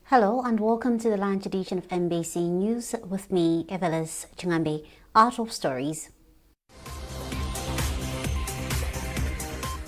Hello and welcome to the lunch edition of MBC News with me, Evelis Chingambi, Art of Stories.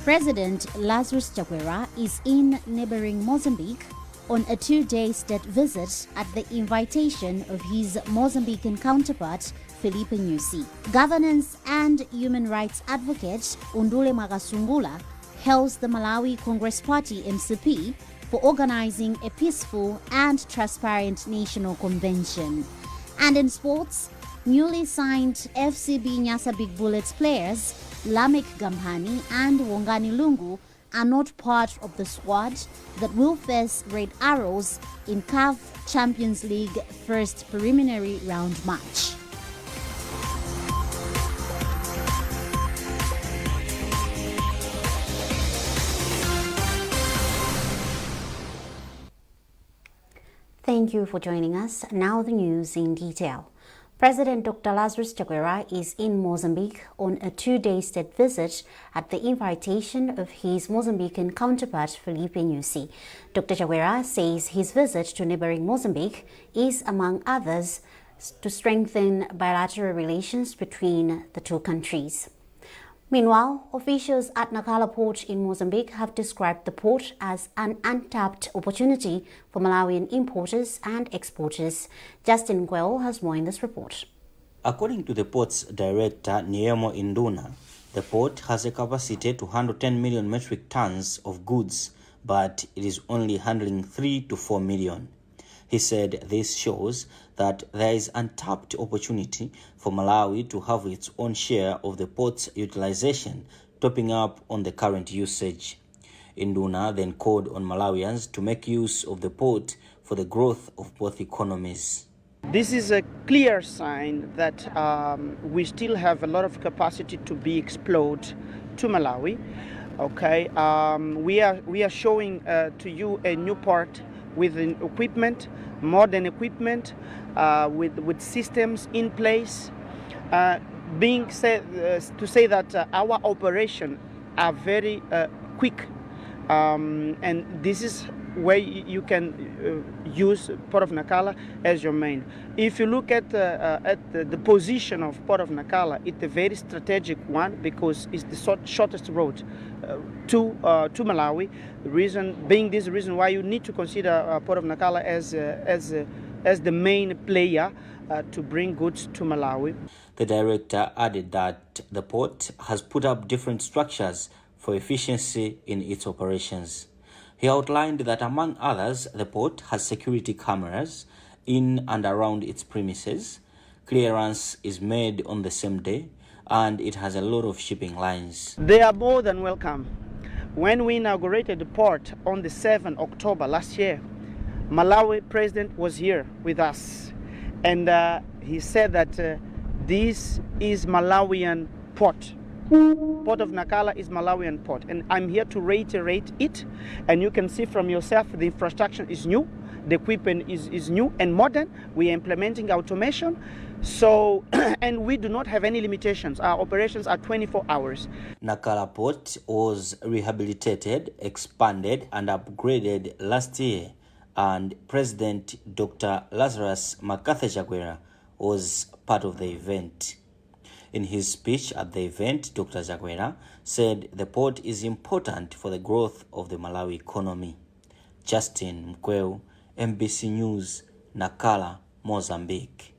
President Lazarus Chakwera is in neighboring Mozambique on a two-day state visit at the invitation of his Mozambican counterpart, Felipe Nyusi. Governance and human rights advocate Undule Magasungula hails the Malawi Congress Party MCP for organizing a peaceful and transparent national convention. And in sports, newly signed FCB Nyasa Big Bullets players Lamek Gamhani and Wongani Lungu are not part of the squad that will face Red Arrows in CAF Champions League first preliminary round match. Thank you for joining us. Now the news in detail. President Dr. Lazarus Chakwera is in Mozambique on a two-day state visit at the invitation of his Mozambican counterpart Felipe Nyusi. Dr. Chakwera says his visit to neighboring Mozambique is, among others, to strengthen bilateral relations between the two countries. Meanwhile, officials at Nacala port in Mozambique have described the port as an untapped opportunity for Malawian importers and exporters. Justin Guel has more in this report. According to the port's director, Niemo Induna, the port has a capacity to handle 10 million metric tons of goods, but it is only handling 3 to 4 million. He said this shows that there is untapped opportunity for Malawi to have its own share of the port's utilization, topping up on the current usage. Induna then called on Malawians to make use of the port for the growth of both economies. This is a clear sign that we still have a lot of capacity to be explored to Malawi. Okay, we are showing to you a new port with equipment, modern equipment, with systems in place. Being said to say that our operations are very quick, and this is where you can use Port of Nacala as your main. If you look at the position of Port of Nacala, it's a very strategic one because it's the shortest road to Malawi. The reason why you need to consider Port of Nacala as the main player to bring goods to Malawi. The director added that the port has put up different structures for efficiency in its operations. He outlined that, among others, the port has security cameras in and around its premises, clearance is made on the same day, and it has a lot of shipping lines. They are more than welcome. When we inaugurated the port on the 7th October last year, Malawi president was here with us, and he said that this is Malawian port. Port of Nacala is Malawian port, and I'm here to reiterate it. And you can see from yourself the infrastructure is new, the equipment is new and modern. We are implementing automation, so and we do not have any limitations. Our operations are 24 hours. Nacala port was rehabilitated, expanded and upgraded last year, and President Dr. Lazarus Chakwera was part of the event. In his speech at the event, Dr. Chakwera said the port is important for the growth of the Malawi economy. Justin Mkweu, MBC News, Nacala, Mozambique.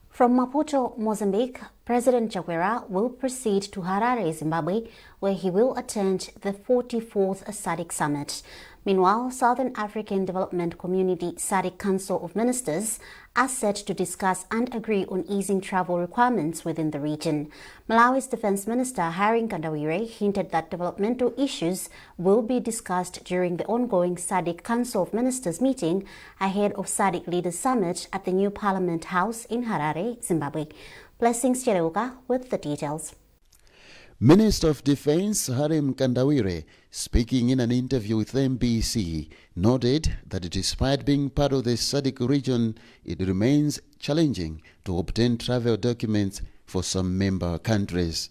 From Maputo, Mozambique, President Chakwera will proceed to Harare, Zimbabwe, where he will attend the 44th SADC Summit. Meanwhile, Southern African Development Community SADC Council of Ministers are set to discuss and agree on easing travel requirements within the region. Malawi's Defense Minister Harry Nkandawire hinted that developmental issues will be discussed during the ongoing SADC Council of Ministers meeting ahead of SADC Leaders Summit at the new Parliament House in Harare, Zimbabwe. Blessings Chereuka with the details. Minister of Defense Harry Nkandawire, speaking in an interview with MBC, noted that despite being part of the SADC region, it remains challenging to obtain travel documents for some member countries.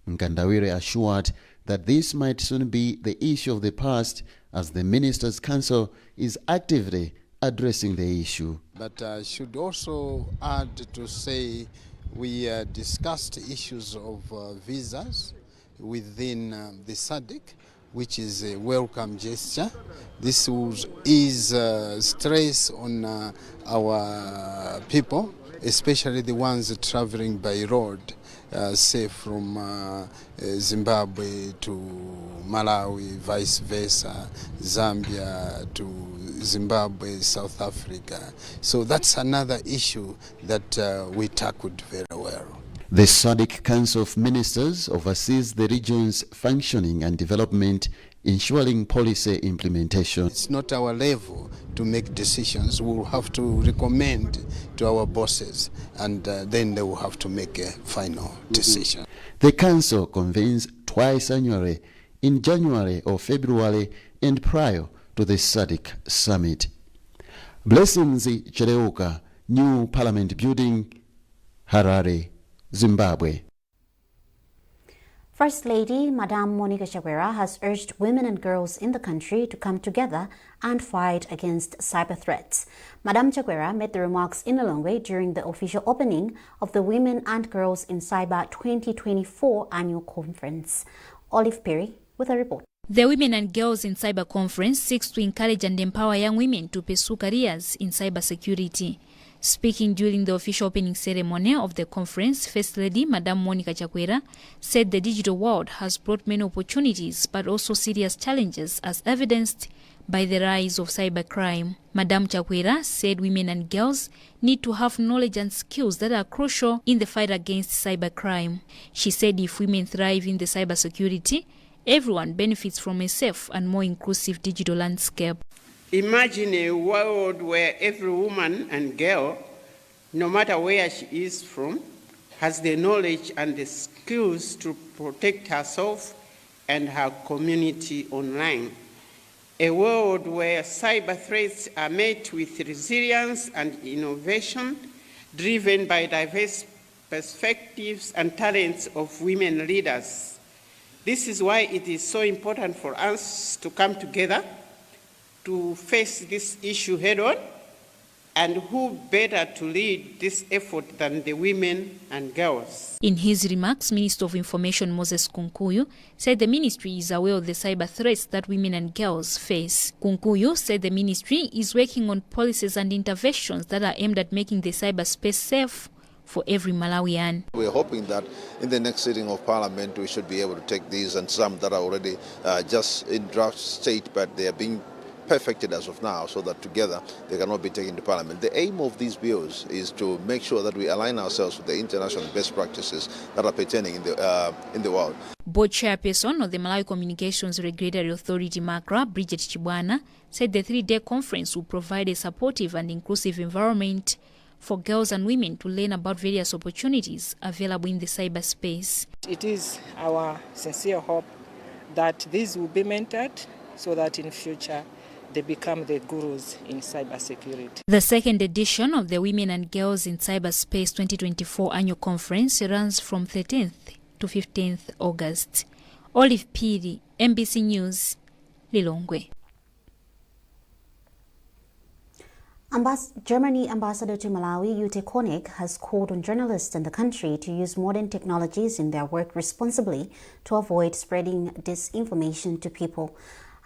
Nkandawire assured that this might soon be the issue of the past as the Ministers' Council is actively addressing the issue. But I should also add to say we discussed issues of visas within the SADC, which is a welcome gesture. This is stress on our people, especially the ones traveling by road, say from Zimbabwe to Malawi, vice versa, Zambia to Zimbabwe, South Africa. So that's another issue that we tackled very well. The SADC Council of Ministers oversees the region's functioning and development, ensuring policy implementation. It's not our level to make decisions. We will have to recommend to our bosses, and then they will have to make a final decision. The Council convenes twice annually, in January or February, and prior to the SADC Summit. Blessings Chereuka, New Parliament Building, Harare, Zimbabwe. First Lady Madam Monica Chakwera has urged women and girls in the country to come together and fight against cyber threats. Madam Chakwera made the remarks in Lilongwe during the official opening of the Women and Girls in Cyber 2024 annual conference. Olive Perry with a report. The Women and Girls in Cyber conference seeks to encourage and empower young women to pursue careers in cybersecurity. Speaking during the official opening ceremony of the conference, First Lady Madam Monica Chakwera said the digital world has brought many opportunities but also serious challenges, as evidenced by the rise of cybercrime. Madam Chakwera said women and girls need to have knowledge and skills that are crucial in the fight against cybercrime. She said if women thrive in the cybersecurity, everyone benefits from a safe and more inclusive digital landscape. Imagine a world where every woman and girl, no matter where she is from, has the knowledge and the skills to protect herself and her community online. A world where cyber threats are met with resilience and innovation, driven by diverse perspectives and talents of women leaders. This is why it is so important for us to come together to face this issue head-on, and who better to lead this effort than the women and girls. In his remarks, Minister of Information Moses Kunkuyu said the ministry is aware of the cyber threats that women and girls face. Kunkuyu said the ministry is working on policies and interventions that are aimed at making the cyberspace safe for every Malawian. We're hoping that in the next sitting of Parliament we should be able to take these, and some that are already just in draft state, but they are being perfected as of now, so that together they cannot be taken to Parliament. The aim of these bills is to make sure that we align ourselves with the international best practices that are pertaining in the world. Board chairperson of the Malawi Communications Regulatory Authority, MACRA, Bridget Chibwana, said the 3-day conference will provide a supportive and inclusive environment for girls and women to learn about various opportunities available in the cyberspace. It is our sincere hope that these will be mentored so that in future they become the gurus in cybersecurity. The second edition of the Women and Girls in Cyberspace 2024 annual conference runs from 13th to 15th August. Olive Piri, MBC News, Lilongwe. Germany Ambassador to Malawi, Ute Koenig, has called on journalists in the country to use modern technologies in their work responsibly to avoid spreading disinformation to people.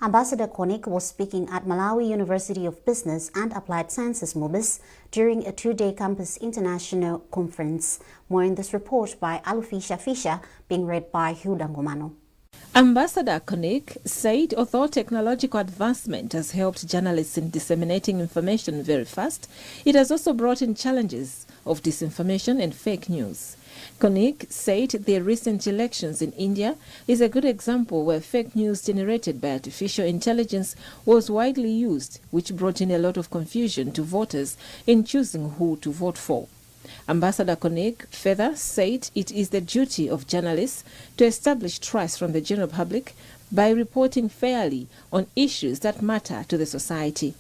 Ambassador Koenig was speaking at Malawi University of Business and Applied Sciences MUBIS during a 2-day campus international conference. More in this report by Alufisha Fisher, being read by Hilda Ngomano. Ambassador Koenig said although technological advancement has helped journalists in disseminating information very fast, it has also brought in challenges of disinformation and fake news. Koenig said the recent elections in India is a good example where fake news generated by artificial intelligence was widely used, which brought in a lot of confusion to voters in choosing who to vote for. Ambassador Koenig further said it is the duty of journalists to establish trust from the general public by reporting fairly on issues that matter to the society.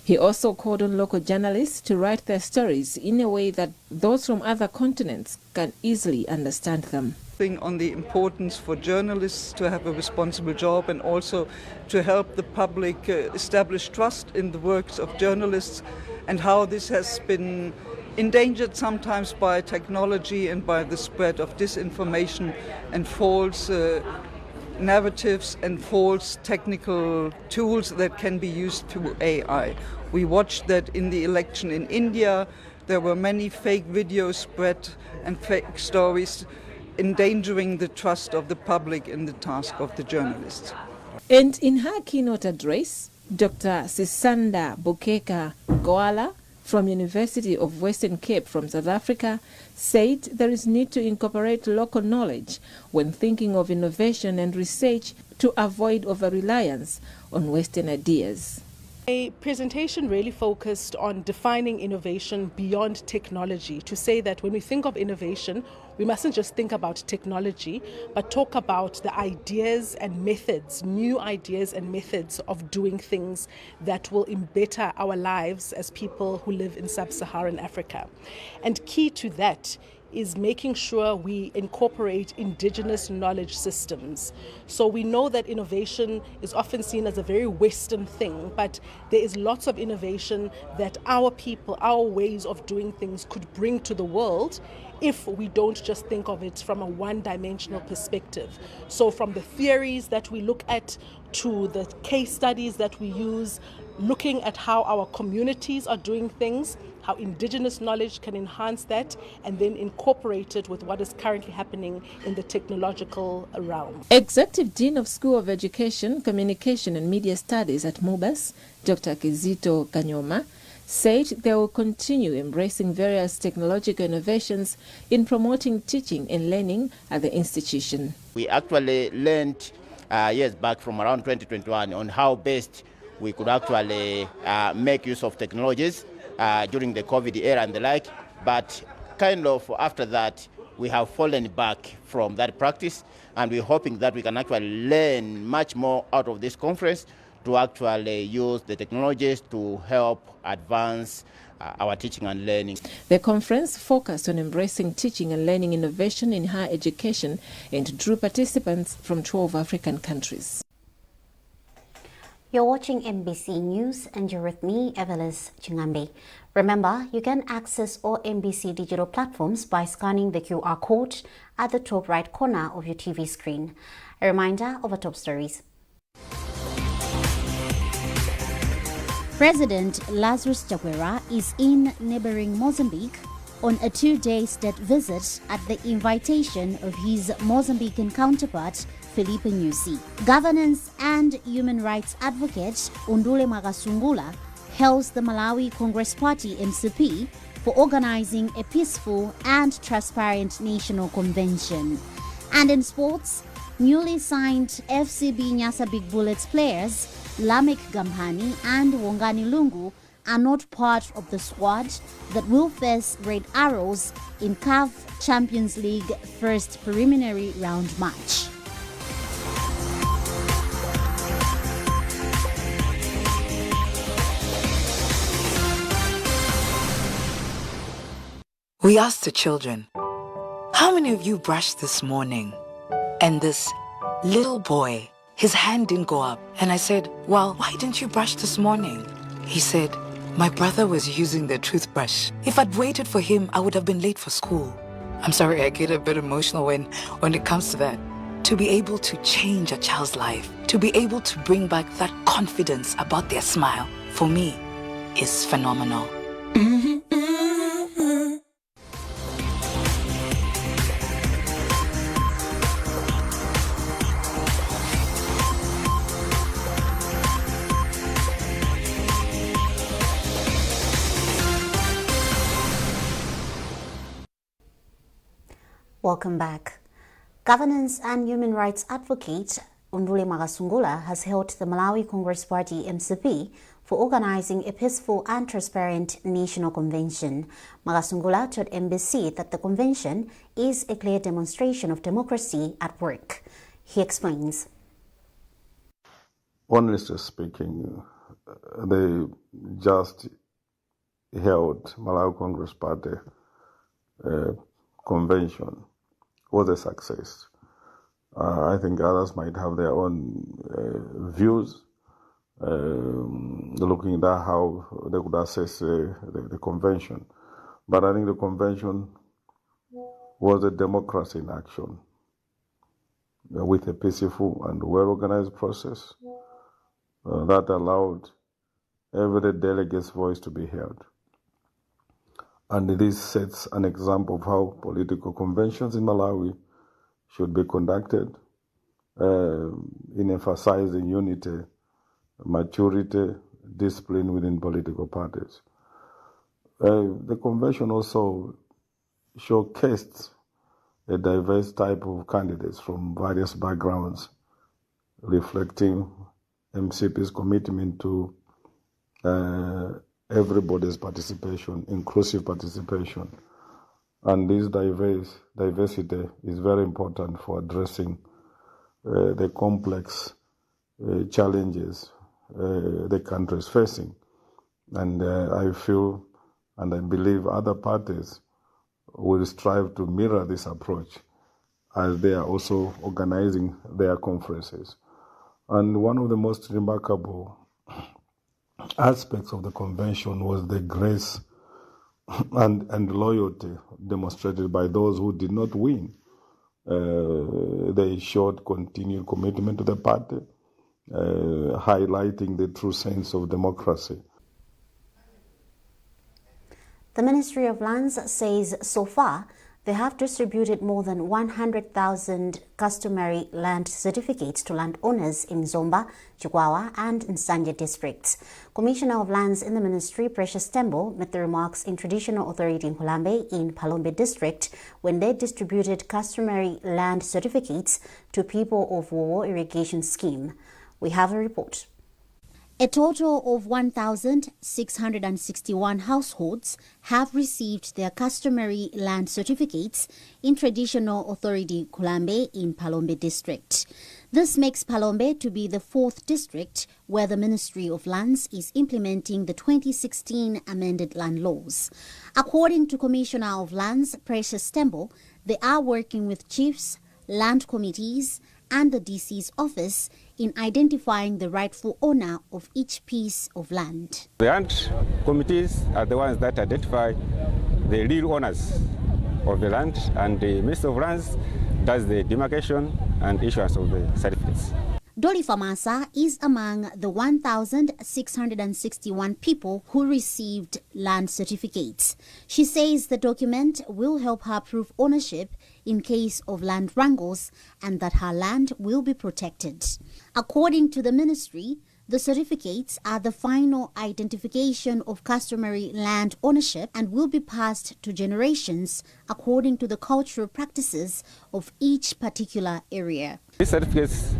He also called on local journalists to write their stories in a way that those from other continents can easily understand them. focusing on the importance for journalists to have a responsible job and also to help the public establish trust in the works of journalists, and how this has been endangered sometimes by technology and by the spread of disinformation and false narratives and false technical tools that can be used through AI. We watched that in the election in India. There were many fake videos spread and fake stories endangering the trust of the public in the task of the journalists. And in her keynote address, Dr. Sisanda Bukeka Goala from University of Western Cape from South Africa said there is need to incorporate local knowledge when thinking of innovation and research to avoid over-reliance on Western ideas. A presentation really focused on defining innovation beyond technology, to say that when we think of innovation, we mustn't just think about technology, but talk about the ideas and methods, new ideas and methods of doing things that will better our lives as people who live in sub-Saharan Africa. And key to that is making sure we incorporate indigenous knowledge systems. So we know that innovation is often seen as a very Western thing, but there is lots of innovation that our people, our ways of doing things could bring to the world if we don't just think of it from a one-dimensional perspective. So from the theories that we look at to the case studies that we use, looking at how our communities are doing things, how indigenous knowledge can enhance that, and then incorporate it with what is currently happening in the technological realm. Executive Dean of School of Education, Communication and Media Studies at MUBAS, Dr. Kizito Kanyoma, said they will continue embracing various technological innovations in promoting teaching and learning at the institution. We actually learned years back from around 2021 on how best we could actually make use of technologies during the COVID era and the like, but kind of after that we have fallen back from that practice, and we're hoping that we can actually learn much more out of this conference to actually use the technologies to help advance our teaching and learning. The conference focused on embracing teaching and learning innovation in higher education and drew participants from 12 African countries. You're watching MBC News and you're with me, Evelis Chingambe. Remember, you can access all MBC digital platforms by scanning the QR code at the top right corner of your TV screen. A reminder of our top stories. President Lazarus Chakwera is in neighboring Mozambique on a 2-day state visit at the invitation of his Mozambican counterpart, Felipe Nyusi. Governance and human rights advocate Undule Magasungula hails the Malawi Congress Party MCP for organizing a peaceful and transparent national convention. And in sports, newly signed FCB Nyasa Big Bullets players Lamek Gamhani and Wongani Lungu are not part of the squad that will face Red Arrows in CAF Champions League first preliminary round match. We asked the children, how many of you brushed this morning? And this little boy, his hand didn't go up. And I said, well, why didn't you brush this morning? He said, my brother was using the toothbrush. If I'd waited for him, I would have been late for school. I'm sorry, I get a bit emotional when it comes to that. To be able to change a child's life, to be able to bring back that confidence about their smile, for me, is phenomenal. Welcome back. Governance and human rights advocate Undule Magasungula has hailed the Malawi Congress Party MCP for organizing a peaceful and transparent national convention. Magasungula told MBC that the convention is a clear demonstration of democracy at work. He explains. Honestly speaking, they just held Malawi Congress Party convention was a success. I think others might have their own views, looking at how they could assess the convention. But I think the convention was a democracy in action, with a peaceful and well-organized process that allowed every delegate's voice to be heard. And this sets an example of how political conventions in Malawi should be conducted, in emphasizing unity, maturity, discipline within political parties. The convention also showcased a diverse type of candidates from various backgrounds, reflecting MCP's commitment to everybody's participation, inclusive participation. And this diversity is very important for addressing the complex challenges the country is facing. And I feel and I believe other parties will strive to mirror this approach as they are also organizing their conferences. And one of the most remarkable aspects of the convention was the grace and loyalty demonstrated by those who did not win. They showed continued commitment to the party, highlighting the true sense of democracy. The Ministry of Lands says so far they have distributed more than 100,000 customary land certificates to landowners in Zomba, Chikwawa and Nsanje districts. Commissioner of Lands in the ministry, Precious Tembo, made the remarks in Traditional Authority in Nkulambe in Palombe district when they distributed customary land certificates to people of Wowo irrigation scheme. We have a report. A total of 1,661 households have received their customary land certificates in Traditional Authority Nkulambe in Palombe district. This makes Palombe to be the fourth district where the Ministry of Lands is implementing the 2016 amended land laws. According to Commissioner of Lands, Precious Tembo, they are working with chiefs, land committees, and the DC's office in identifying the rightful owner of each piece of land. The land committees are the ones that identify the real owners of the land, and the Minister of Lands does the demarcation and issuance of the certificates. Dolly Famasa is among the 1,661 people who received land certificates. She says the document will help her prove ownership in case of land wrangles and that her land will be protected. According to the ministry, the certificates are the final identification of customary land ownership and will be passed to generations according to the cultural practices of each particular area. These certificates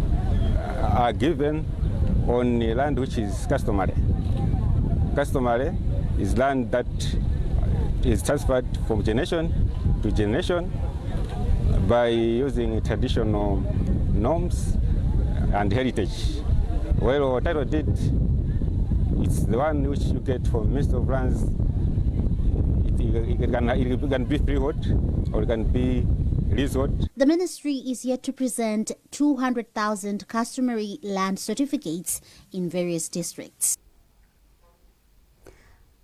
are given on land which is customary. Customary is land that is transferred from generation to generation by using traditional norms and heritage. Well, title deed, it's the one which you get from Minister of Lands. It can be freehold or it can be leasehold. The ministry is yet to present 200,000 customary land certificates in various districts.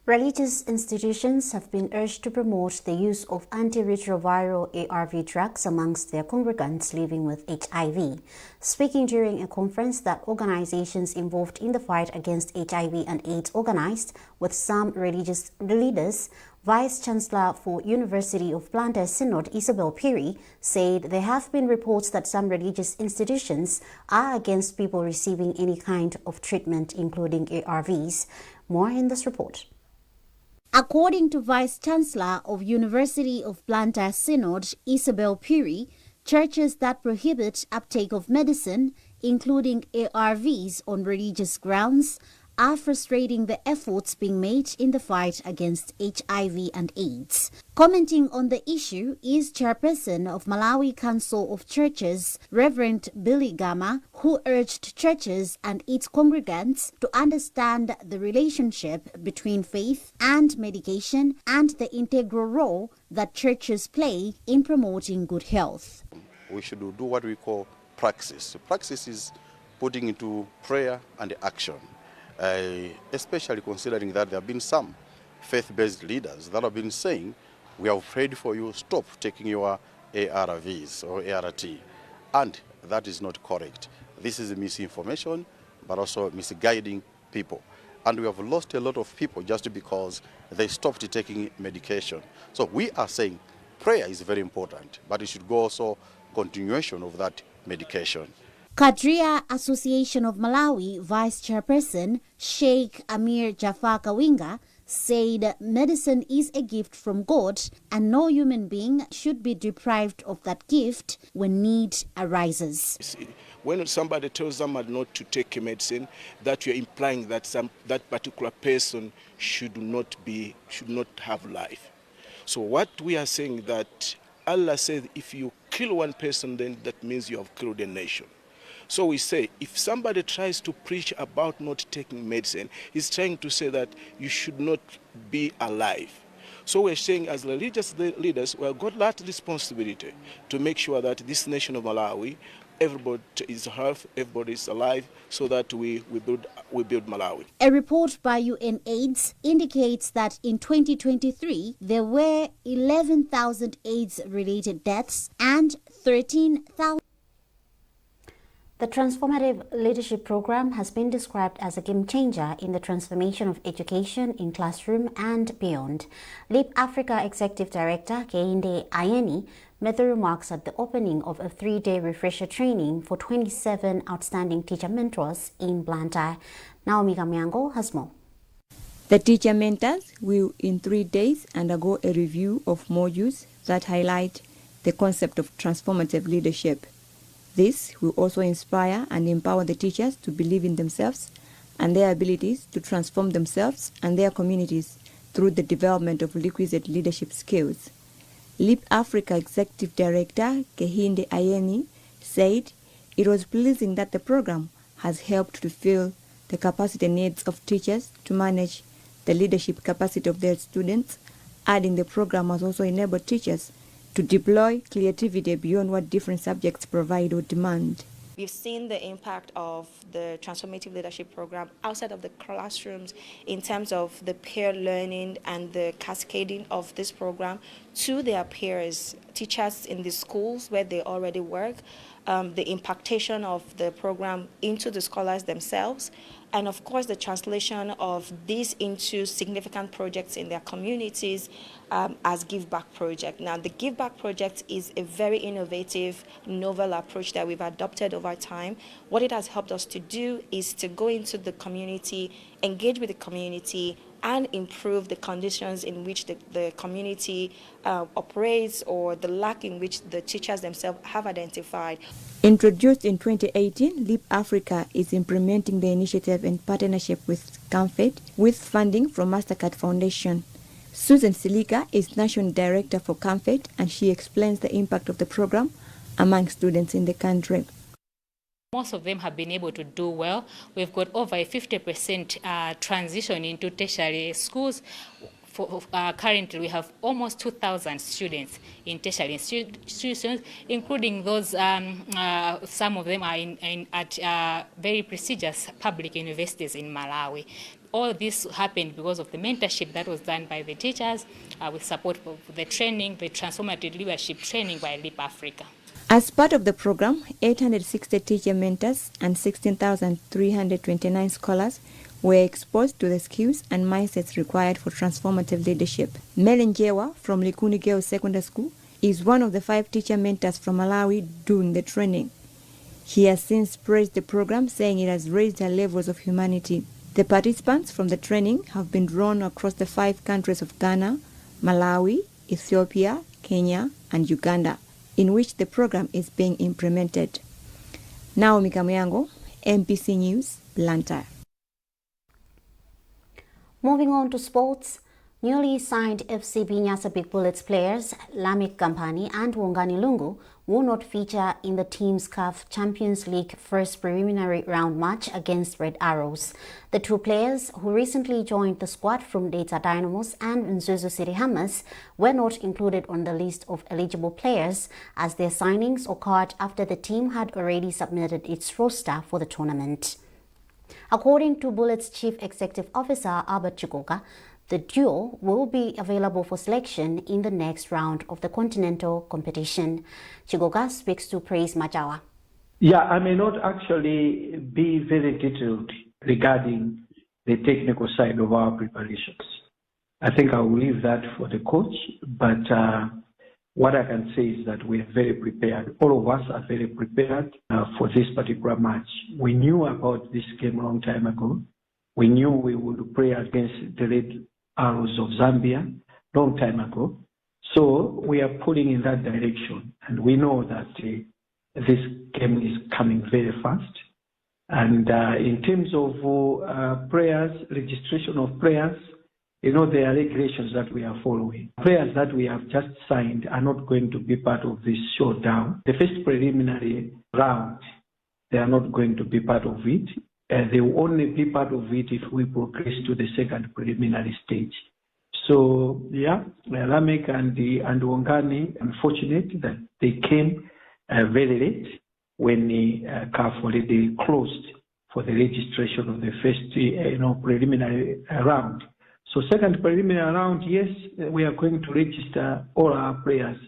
Religious institutions have been urged to promote the use of antiretroviral ARV drugs amongst their congregants living with HIV. Speaking during a conference that organizations involved in the fight against HIV and AIDS organized with some religious leaders, Vice-Chancellor for University of Blantyre Synod Isabel Piri said there have been reports that some religious institutions are against people receiving any kind of treatment, including ARVs. More in this report. According to Vice-Chancellor of University of Blantyre Synod Isabel Piri, churches that prohibit uptake of medicine, including ARVs on religious grounds, are frustrating the efforts being made in the fight against HIV and AIDS. Commenting on the issue is Chairperson of Malawi Council of Churches, Reverend Billy Gama, who urged churches and its congregants to understand the relationship between faith and medication and the integral role that churches play in promoting good health. We should do what we call praxis. Praxis is putting into prayer and action, especially considering that there have been some faith-based leaders that have been saying, we have prayed for you, stop taking your ARVs or ART. And that is not correct. This is misinformation, but also misguiding people. And we have lost a lot of people just because they stopped taking medication. So we are saying prayer is very important, but it should go also continuation of that medication. Kadria Association of Malawi Vice Chairperson Sheikh Amir Jafar Kawinga said medicine is a gift from God and no human being should be deprived of that gift when need arises. When somebody tells somebody not to take a medicine, that you're implying that that particular person should not have life. So what we are saying that Allah said if you kill one person, then that means you have killed a nation. So we say, if somebody tries to preach about not taking medicine, he's trying to say that you should not be alive. So we're saying as religious leaders, we have got that responsibility to make sure that this nation of Malawi, everybody is healthy, everybody is alive, so that we build Malawi. A report by UNAIDS indicates that in 2023, there were 11,000 AIDS-related deaths and 13,000. The Transformative Leadership Program has been described as a game changer in the transformation of education in classroom and beyond. LEAP Africa Executive Director Kehinde Ayeni made the remarks at the opening of a 3-day refresher training for 27 outstanding teacher mentors in Blantyre. Naomi Kamyango has more. The teacher mentors will in 3 days undergo a review of modules that highlight the concept of transformative leadership. This will also inspire and empower the teachers to believe in themselves and their abilities to transform themselves and their communities through the development of requisite leadership skills. LEAP Africa Executive Director Kehinde Ayeni said it was pleasing that the program has helped to fill the capacity needs of teachers to manage the leadership capacity of their students, adding the program has also enabled teachers to deploy creativity beyond what different subjects provide or demand. We've seen the impact of the Transformative Leadership Program outside of the classrooms in terms of the peer learning and the cascading of this program to their peers, teachers in the schools where they already work, the impactation of the program into the scholars themselves, and of course the translation of this into significant projects in their communities as Give Back Project. Now the Give Back Project is a very innovative, novel approach that we've adopted over time. What it has helped us to do is to go into the community, engage with the community, and improve the conditions in which the community operates or the lack in which the teachers themselves have identified. Introduced in 2018, LEAP Africa is implementing the initiative in partnership with CAMFED with funding from MasterCard Foundation. Susan Silika is National Director for CAMFED and she explains the impact of the program among students in the country. Most of them have been able to do well. We've got over a 50% transition into tertiary schools. Currently, we have almost 2,000 students in tertiary institutions, including those, some of them are at very prestigious public universities in Malawi. All this happened because of the mentorship that was done by the teachers with support of the training, the transformative leadership training by LEAP Africa. As part of the program, 860 teacher mentors and 16,329 scholars were exposed to the skills and mindsets required for transformative leadership. Melenjewa from Likuni Girls Secondary School is one of the 5 teacher mentors from Malawi doing the training. He has since praised the program, saying it has raised their levels of humanity. The participants from the training have been drawn across the 5 countries of Ghana, Malawi, Ethiopia, Kenya, and Uganda, in which the program is being implemented. Naomi Kamyango, MPC News, Blantyre. Moving on to sports, newly signed FCB Nyasa Big Bullets players Lamek Gampani and Wongani Lungu will not feature in the team's CAF Champions League first preliminary round match against Red Arrows. The two players, who recently joined the squad from Data Dynamos and Nzuzu City Hammers, were not included on the list of eligible players as their signings occurred after the team had already submitted its roster for the tournament. According to Bullets Chief Executive Officer Albert Chigoga, the duo will be available for selection in the next round of the continental competition. Chigoga speaks to Praise Majawa. Yeah, I may not actually be very detailed regarding the technical side of our preparations. I think I will leave that for the coach, but what I can say is that we are very prepared. All of us are very prepared for this particular match. We knew about this game a long time ago. We knew we would play against the Red Arrows of Zambia long time ago. So we are pulling in that direction. And we know that this game is coming very fast. And in terms of players, registration of players, you know, there are regulations that we are following. Players that we have just signed are not going to be part of this showdown. The first preliminary round, they are not going to be part of it. They will only be part of it if we progress to the second preliminary stage. So, yeah, Lamek and Wongani, unfortunate that they came very late when the CAF already closed for the registration of the first preliminary round. So second preliminary round, yes, we are going to register all our players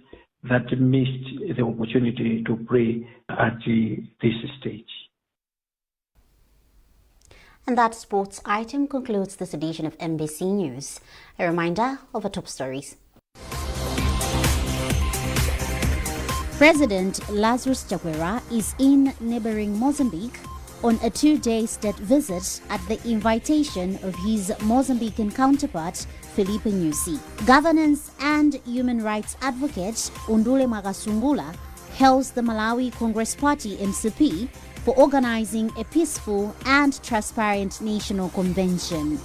that missed the opportunity to play at this stage. And that sports item concludes this edition of MBC News. A reminder of our top stories. President Lazarus Chakwera is in neighboring Mozambique on a 2-day state visit at the invitation of his Mozambican counterpart, Felipe Nyusi. Governance and human rights advocate Undule Magasungula hails the Malawi Congress Party MCP for organizing a peaceful and transparent national convention.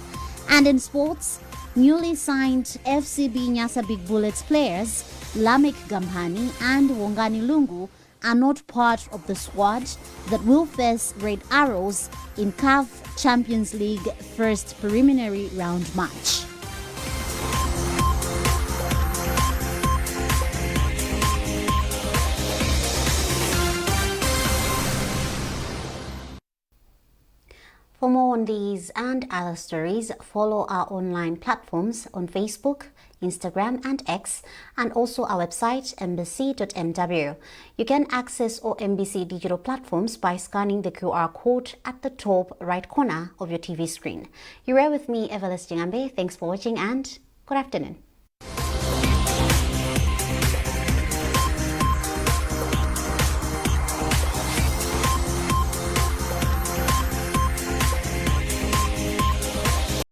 And in sports, newly signed FCB Nyasa Big Bullets players Lamek Gampani and Wongani Lungu are not part of the squad that will face Red Arrows in CAF Champions League first preliminary round match. For more on these and other stories, follow our online platforms on Facebook, Instagram and X, and also our website mbc.mw. You can access all MBC digital platforms by scanning the QR code at the top right corner of your TV screen. You were with me, Evelis Jingambe. Thanks for watching and good afternoon.